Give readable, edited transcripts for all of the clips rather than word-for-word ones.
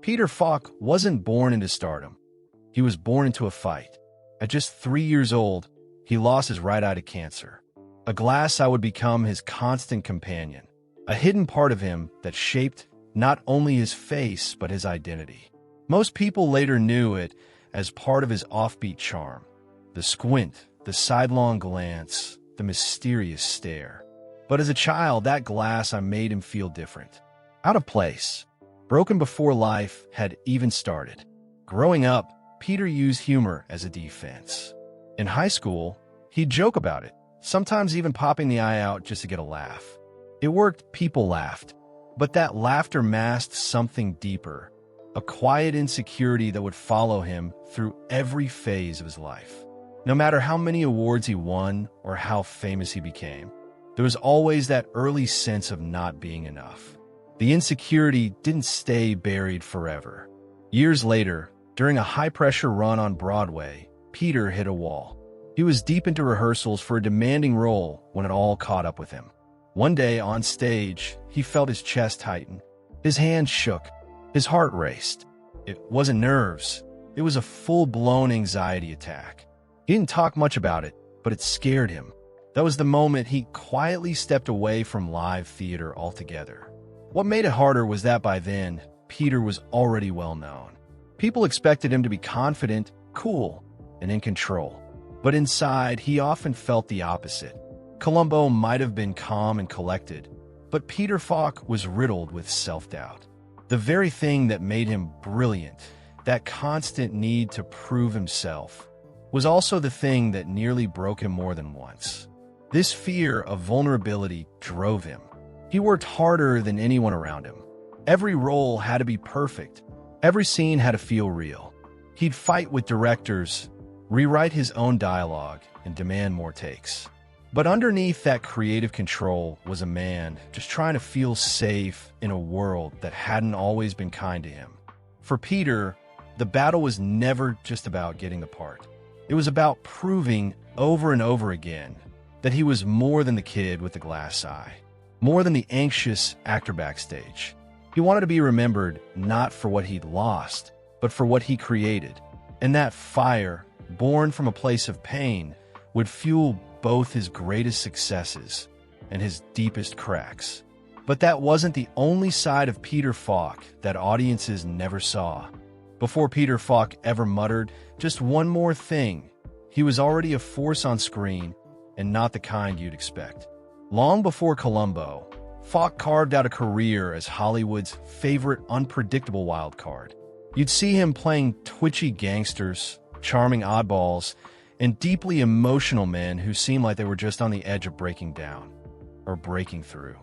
Peter Falk wasn't born into stardom. He was born into a fight. At just 3 years old, he lost his right eye to cancer. A glass eye would become his constant companion, a hidden part of him that shaped not only his face but his identity. Most people later knew it as part of his offbeat charm. The squint, the sidelong glance, the mysterious stare. But as a child, that glass eye made him feel different. Out of place. Broken before life had even started. Growing up, Peter used humor as a defense. In high school, he'd joke about it, sometimes even popping the eye out just to get a laugh. It worked, people laughed. But that laughter masked something deeper, a quiet insecurity that would follow him through every phase of his life. No matter how many awards he won or how famous he became, there was always that early sense of not being enough. The insecurity didn't stay buried forever. Years later, during a high-pressure run on Broadway, Peter hit a wall. He was deep into rehearsals for a demanding role when it all caught up with him. One day on stage, he felt his chest tighten. His hands shook. His heart raced. It wasn't nerves. It was a full-blown anxiety attack. He didn't talk much about it, but it scared him. That was the moment he quietly stepped away from live theater altogether. What made it harder was that by then, Peter was already well known. People expected him to be confident, cool, and in control. But inside, he often felt the opposite. Columbo might have been calm and collected, but Peter Falk was riddled with self-doubt. The very thing that made him brilliant, that constant need to prove himself, was also the thing that nearly broke him more than once. This fear of vulnerability drove him. He worked harder than anyone around him. Every role had to be perfect. Every scene had to feel real. He'd fight with directors, rewrite his own dialogue, and demand more takes. But underneath that creative control was a man just trying to feel safe in a world that hadn't always been kind to him. For Peter, the battle was never just about getting the part. It was about proving over and over again that he was more than the kid with the glass eye, more than the anxious actor backstage. He wanted to be remembered not for what he'd lost, but for what he created. And that fire, born from a place of pain, would fuel both his greatest successes and his deepest cracks. But that wasn't the only side of Peter Falk that audiences never saw. Before Peter Falk ever muttered just one more thing, he was already a force on screen, and not the kind you'd expect. Long before Columbo, Falk carved out a career as Hollywood's favorite unpredictable wild card. You'd see him playing twitchy gangsters, charming oddballs, and deeply emotional men who seemed like they were just on the edge of breaking down, or breaking through.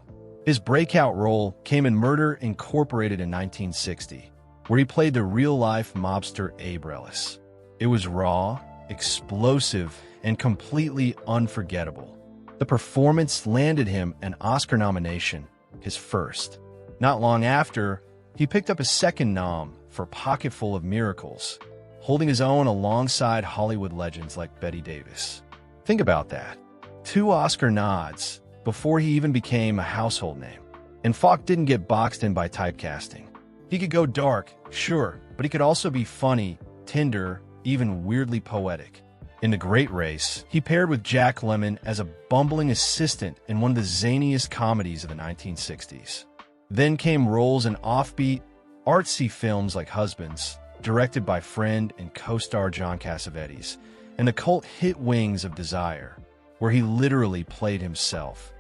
His breakout role came in Murder, Incorporated in 1960, where he played the real-life mobster Abe Relis. It was raw, explosive, and completely unforgettable. The performance landed him an Oscar nomination, his first. Not long after, he picked up a second nom for Pocketful of Miracles, holding his own alongside Hollywood legends like Bette Davis. Think about that. 2 Oscar nods before he even became a household name. And Falk didn't get boxed in by typecasting. He could go dark, sure, but he could also be funny, tender, even weirdly poetic. In The Great Race, he paired with Jack Lemmon as a bumbling assistant in one of the zaniest comedies of the 1960s. Then came roles in offbeat, artsy films like Husbands, directed by friend and co-star John Cassavetes, and the cult hit Wings of Desire, where he literally played himself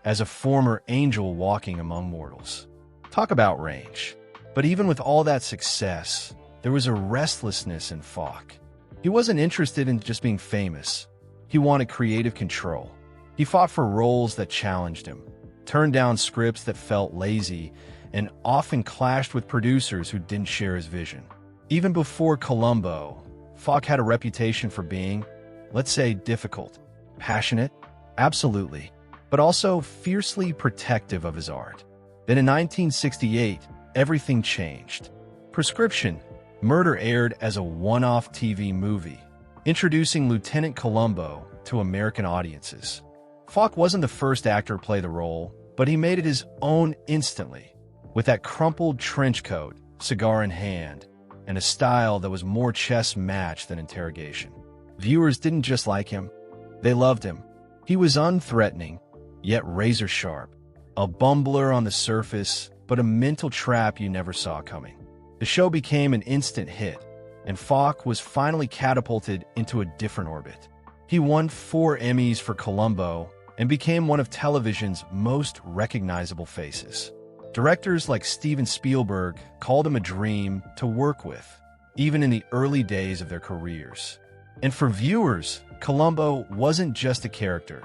as a former angel walking among mortals. Talk about range. But even with all that success, there was a restlessness in Falk. He wasn't interested in just being famous. He wanted creative control. He fought for roles that challenged him, turned down scripts that felt lazy, and often clashed with producers who didn't share his vision. Even before Columbo, Falk had a reputation for being, let's say, difficult, passionate, absolutely, but also fiercely protective of his art. Then in 1968, everything changed. Prescription, Murder aired as a one-off TV movie, introducing Lieutenant Columbo to American audiences. Falk wasn't the first actor to play the role, but he made it his own instantly. With that crumpled trench coat, cigar in hand, and a style that was more chess match than interrogation. Viewers didn't just like him, they loved him. He was unthreatening, yet razor-sharp, a bumbler on the surface, but a mental trap you never saw coming. The show became an instant hit, and Falk was finally catapulted into a different orbit. He won 4 Emmys for Columbo and became one of television's most recognizable faces. Directors like Steven Spielberg called him a dream to work with, even in the early days of their careers. And for viewers, Columbo wasn't just a character.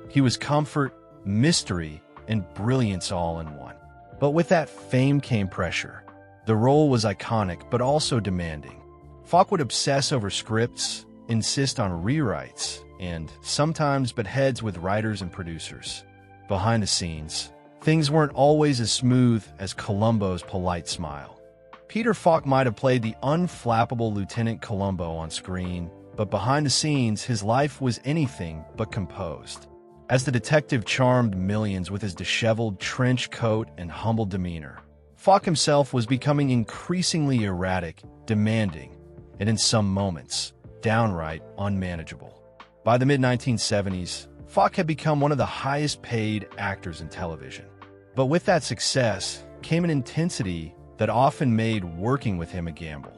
He was comfort, mystery, and brilliance all in one. But with that fame came pressure. The role was iconic, but also demanding. Falk would obsess over scripts, insist on rewrites, and sometimes butt heads with writers and producers. Behind the scenes, things weren't always as smooth as Columbo's polite smile. Peter Falk might have played the unflappable Lieutenant Columbo on screen, but behind the scenes, his life was anything but composed. As the detective charmed millions with his disheveled trench coat and humble demeanor, Falk himself was becoming increasingly erratic, demanding, and in some moments, downright unmanageable. By the mid-1970s, Falk had become one of the highest-paid actors in television. But with that success came an intensity that often made working with him a gamble.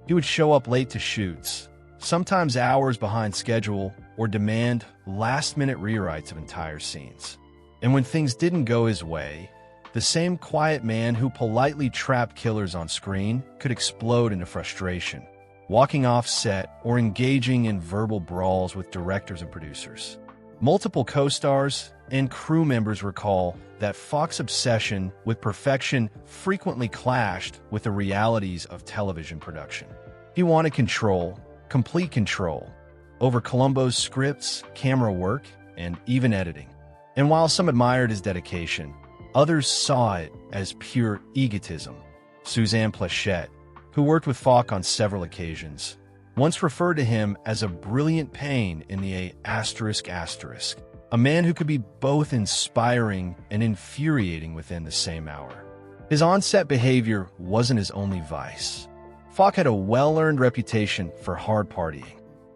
He would show up late to shoots, sometimes hours behind schedule, or demand last-minute rewrites of entire scenes. And when things didn't go his way, the same quiet man who politely trapped killers on screen could explode into frustration, walking off set or engaging in verbal brawls with directors and producers. Multiple co-stars and crew members recall that Falk's obsession with perfection frequently clashed with the realities of television production. He wanted control, complete control, over Columbo's scripts, camera work, and even editing. And while some admired his dedication, others saw it as pure egotism. Suzanne Pleshette, who worked with Falk on several occasions, once referred to him as a brilliant pain in the asterisk, a man who could be both inspiring and infuriating within the same hour. His on-set behavior wasn't his only vice. Falk had a well-earned reputation for hard partying.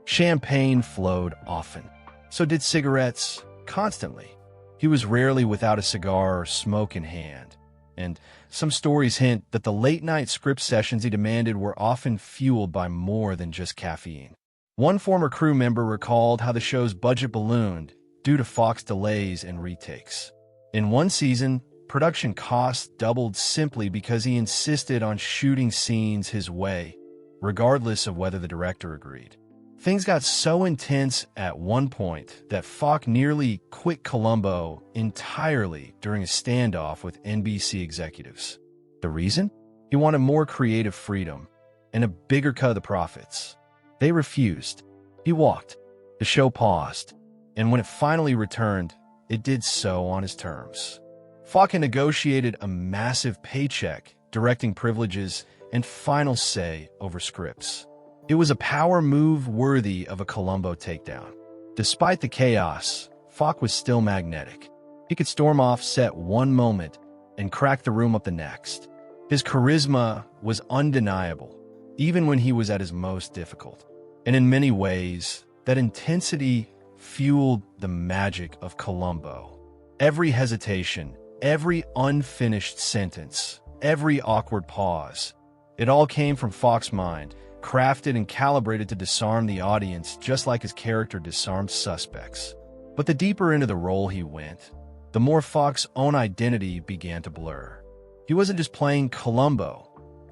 Champagne flowed often. So did cigarettes, constantly. He was rarely without a cigar or smoke in hand. And some stories hint that the late-night script sessions he demanded were often fueled by more than just caffeine. One former crew member recalled how the show's budget ballooned due to Falk's delays and retakes. In one season, production costs doubled simply because he insisted on shooting scenes his way, regardless of whether the director agreed. Things got so intense at one point that Falk nearly quit Columbo entirely during a standoff with NBC executives. The reason? He wanted more creative freedom and a bigger cut of the profits. They refused. He walked. The show paused, and when it finally returned, it did so on his terms. Falk had negotiated a massive paycheck, directing privileges, and final say over scripts. It was a power move worthy of a Columbo takedown. Despite the chaos, Falk was still magnetic. He could storm off set one moment and crack the room up the next. His charisma was undeniable, even when he was at his most difficult. And in many ways, that intensity fueled the magic of Columbo. Every hesitation, every unfinished sentence, every awkward pause, it all came from Falk's mind, crafted and calibrated to disarm the audience just like his character disarmed suspects. But the deeper into the role he went, the more Falk's own identity began to blur. He wasn't just playing Columbo.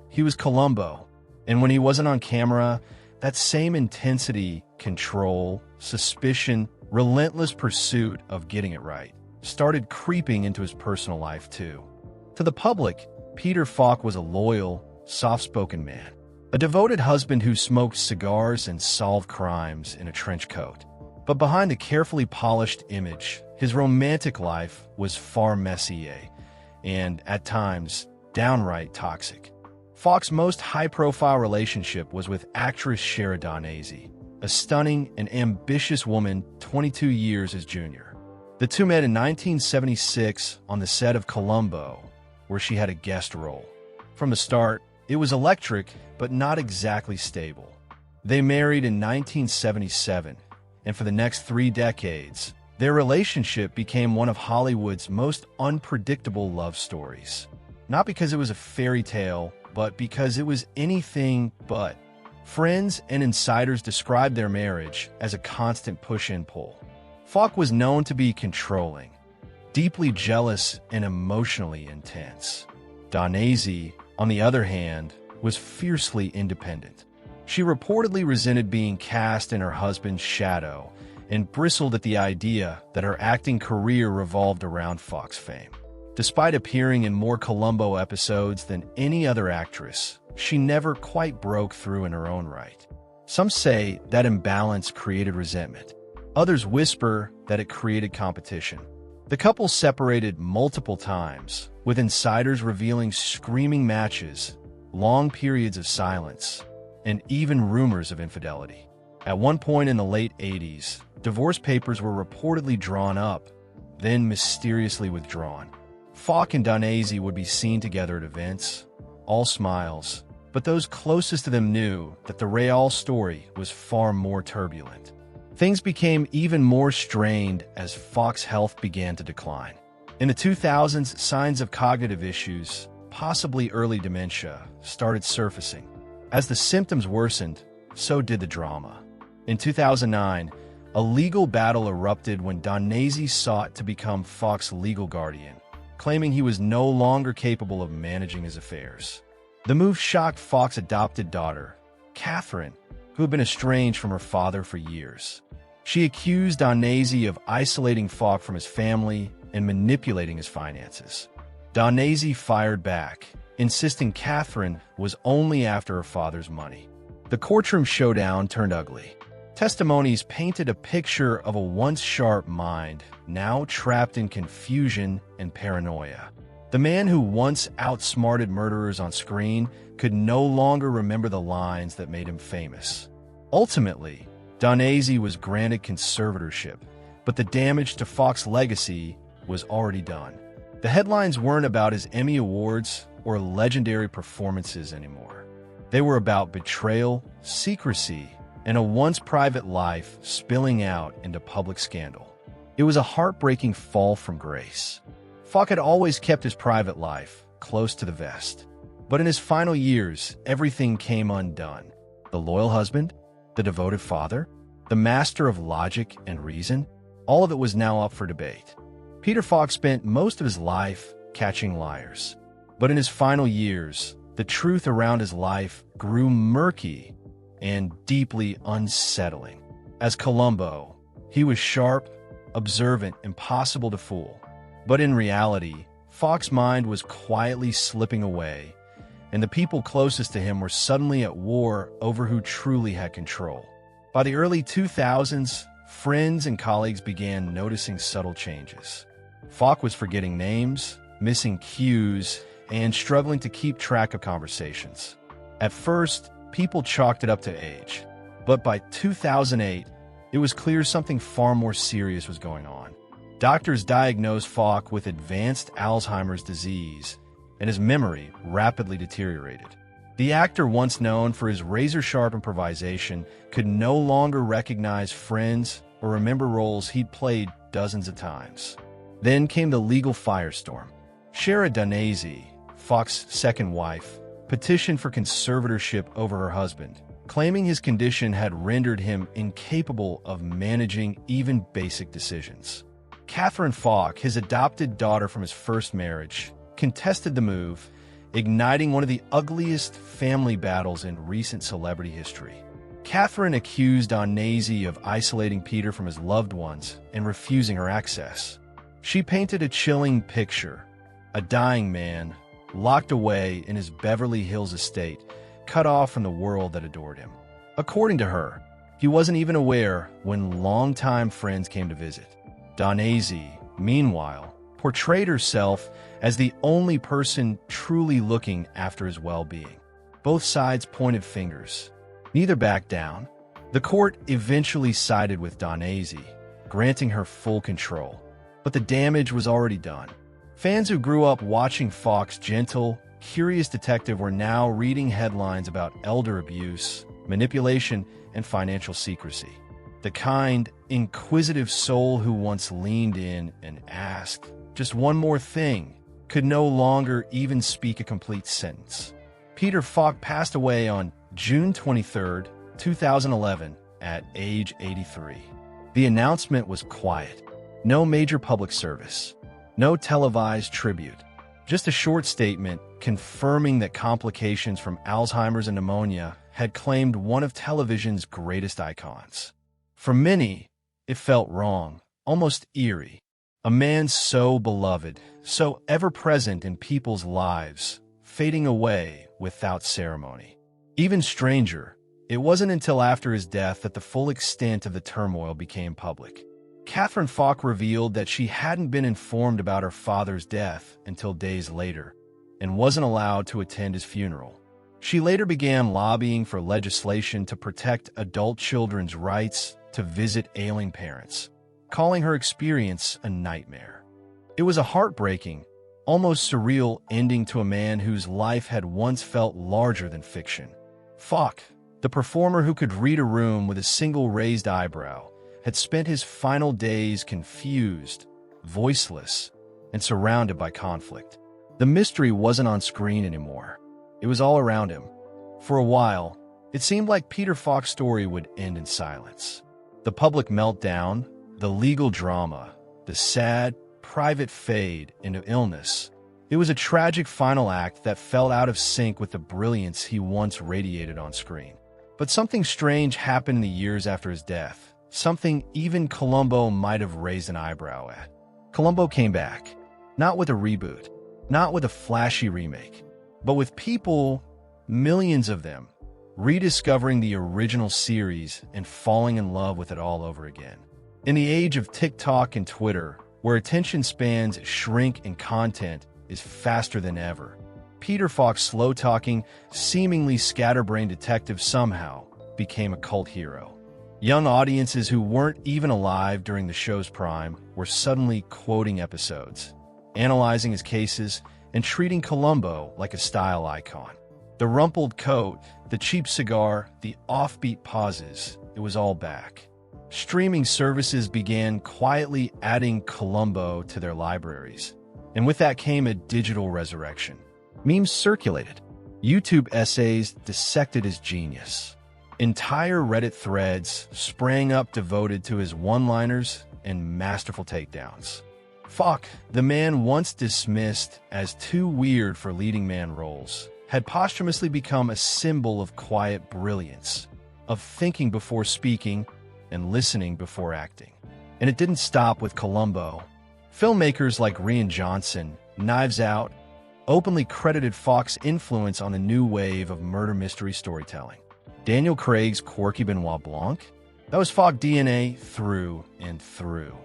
He was Columbo. And when he wasn't on camera, that same intensity, control, suspicion, relentless pursuit of getting it right started creeping into his personal life too. To the public, Peter Falk was a loyal, soft-spoken man. A devoted husband who smoked cigars and solved crimes in a trench coat. But behind the carefully polished image, his romantic life was far messier and, at times, downright toxic. Falk's most high-profile relationship was with actress Sheridan Azzi, a stunning and ambitious woman 22 years his junior. The two met in 1976 on the set of Columbo, where she had a guest role. From the start, It was electric, but not exactly stable. They married in 1977, and for the next 3 decades, their relationship became one of Hollywood's most unpredictable love stories. Not because it was a fairy tale, but because it was anything but. Friends and insiders described their marriage as a constant push and pull. Falk was known to be controlling, deeply jealous, and emotionally intense. Donese, on the other hand, was fiercely independent. She reportedly resented being cast in her husband's shadow and bristled at the idea that her acting career revolved around Falk's fame. Despite appearing in more Columbo episodes than any other actress, she never quite broke through in her own right. Some say that imbalance created resentment. Others whisper that it created competition. The couple separated multiple times, with insiders revealing screaming matches, long periods of silence, and even rumors of infidelity. At one point in the late 80s, divorce papers were reportedly drawn up, then mysteriously withdrawn. Falk and Donese would be seen together at events, all smiles, but those closest to them knew that the real story was far more turbulent. Things became even more strained as Falk's health began to decline. In the 2000s, signs of cognitive issues, possibly early dementia, started surfacing. As the symptoms worsened, so did the drama. In 2009, a legal battle erupted when Donese sought to become Falk's legal guardian, claiming he was no longer capable of managing his affairs. The move shocked Falk's adopted daughter, Catherine, who had been estranged from her father for years. She accused Donese of isolating Falk from his family and manipulating his finances. Donese fired back, insisting Catherine was only after her father's money. The courtroom showdown turned ugly. Testimonies painted a picture of a once sharp mind, now trapped in confusion and paranoia. The man who once outsmarted murderers on screen could no longer remember the lines that made him famous. Ultimately, Donese was granted conservatorship, but the damage to Falk's legacy was already done. The headlines weren't about his Emmy Awards or legendary performances anymore. They were about betrayal, secrecy, and a once private life spilling out into public scandal. It was a heartbreaking fall from grace. Falk had always kept his private life close to the vest. But in his final years, everything came undone. The loyal husband, the devoted father, the master of logic and reason, all of it was now up for debate. Peter Falk spent most of his life catching liars. But in his final years, the truth around his life grew murky and deeply unsettling. As Columbo, he was sharp, observant, impossible to fool. But in reality, Falk's mind was quietly slipping away, and the people closest to him were suddenly at war over who truly had control. By the early 2000s, friends and colleagues began noticing subtle changes. Falk was forgetting names, missing cues, and struggling to keep track of conversations. At first, people chalked it up to age. But by 2008, it was clear something far more serious was going on. Doctors diagnosed Falk with advanced Alzheimer's disease, and his memory rapidly deteriorated. The actor, once known for his razor-sharp improvisation, could no longer recognize friends or remember roles he'd played dozens of times. Then came the legal firestorm. Shara Donese, Falk's second wife, petitioned for conservatorship over her husband, claiming his condition had rendered him incapable of managing even basic decisions. Catherine Falk, his adopted daughter from his first marriage, contested the move, igniting one of the ugliest family battles in recent celebrity history. Catherine accused Donese of isolating Peter from his loved ones and refusing her access. She painted a chilling picture: a dying man, locked away in his Beverly Hills estate, cut off from the world that adored him. According to her, he wasn't even aware when longtime friends came to visit. Donese, meanwhile, portrayed herself as the only person truly looking after his well-being. Both sides pointed fingers. Neither backed down. The court eventually sided with Donese, granting her full control. But the damage was already done. Fans who grew up watching Falk's gentle, curious detective were now reading headlines about elder abuse, manipulation, and financial secrecy. The kind, inquisitive soul who once leaned in and asked just one more thing could no longer even speak a complete sentence. Peter Falk passed away on June 23, 2011, at age 83. The announcement was quiet. No major public service. No televised tribute. Just a short statement confirming that complications from Alzheimer's and pneumonia had claimed one of television's greatest icons. For many, it felt wrong, almost eerie. A man so beloved, so ever-present in people's lives, fading away without ceremony. Even stranger, it wasn't until after his death that the full extent of the turmoil became public. Catherine Falk revealed that she hadn't been informed about her father's death until days later, and wasn't allowed to attend his funeral. She later began lobbying for legislation to protect adult children's rights to visit ailing parents, calling her experience a nightmare. It was a heartbreaking, almost surreal ending to a man whose life had once felt larger than fiction. Falk, the performer who could read a room with a single raised eyebrow, had spent his final days confused, voiceless, and surrounded by conflict. The mystery wasn't on screen anymore. It was all around him. For a while, it seemed like Peter Falk's story would end in silence. The public meltdown, the legal drama, the sad, private fade into illness. It was a tragic final act that fell out of sync with the brilliance he once radiated on screen. But something strange happened in the years after his death, something even Columbo might have raised an eyebrow at. Columbo came back, not with a reboot, not with a flashy remake, but with people, millions of them, rediscovering the original series and falling in love with it all over again. In the age of TikTok and Twitter, where attention spans shrink and content is faster than ever, Peter Falk's slow-talking, seemingly scatterbrained detective somehow became a cult hero. Young audiences who weren't even alive during the show's prime were suddenly quoting episodes, analyzing his cases, and treating Columbo like a style icon. The rumpled coat, the cheap cigar, the offbeat pauses, it was all back. Streaming services began quietly adding Columbo to their libraries, and with that came a digital resurrection. Memes circulated. YouTube essays dissected his genius. Entire Reddit threads sprang up devoted to his one-liners and masterful takedowns. Falk, the man once dismissed as too weird for leading man roles, had posthumously become a symbol of quiet brilliance, of thinking before speaking and listening before acting. And it didn't stop with Columbo. Filmmakers like Rian Johnson, Knives Out, openly credited Falk's influence on a new wave of murder mystery storytelling. Daniel Craig's quirky Benoit Blanc? That was Falk DNA through and through.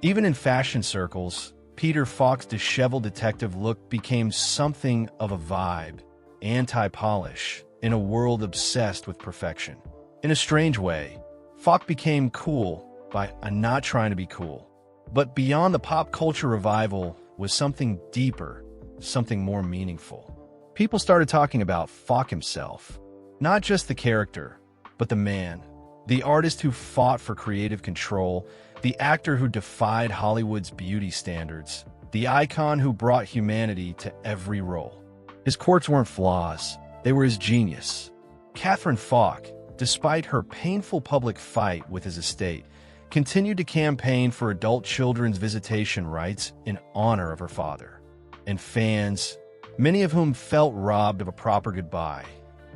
Even in fashion circles, Peter Falk's disheveled detective look became something of a vibe, anti-polish, in a world obsessed with perfection. In a strange way, Falk became cool by not trying to be cool. But beyond the pop culture revival was something deeper, something more meaningful. People started talking about Falk himself. Not just the character, but the man. The artist who fought for creative control, the actor who defied Hollywood's beauty standards, the icon who brought humanity to every role. His quirks weren't flaws, they were his genius. Catherine Falk, despite her painful public fight with his estate, continued to campaign for adult children's visitation rights in honor of her father. And fans, many of whom felt robbed of a proper goodbye,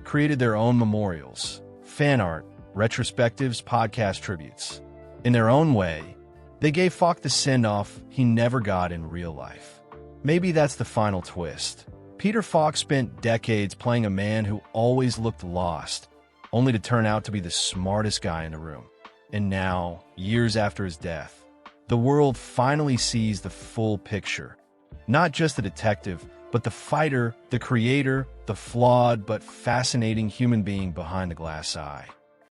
created their own memorials, fan art, retrospectives, podcast tributes. In their own way, they gave Falk the send-off he never got in real life. Maybe that's the final twist. Peter Falk spent decades playing a man who always looked lost, only to turn out to be the smartest guy in the room. And now, years after his death, the world finally sees the full picture. Not just the detective, but the fighter, the creator, the flawed but fascinating human being behind the glass eye.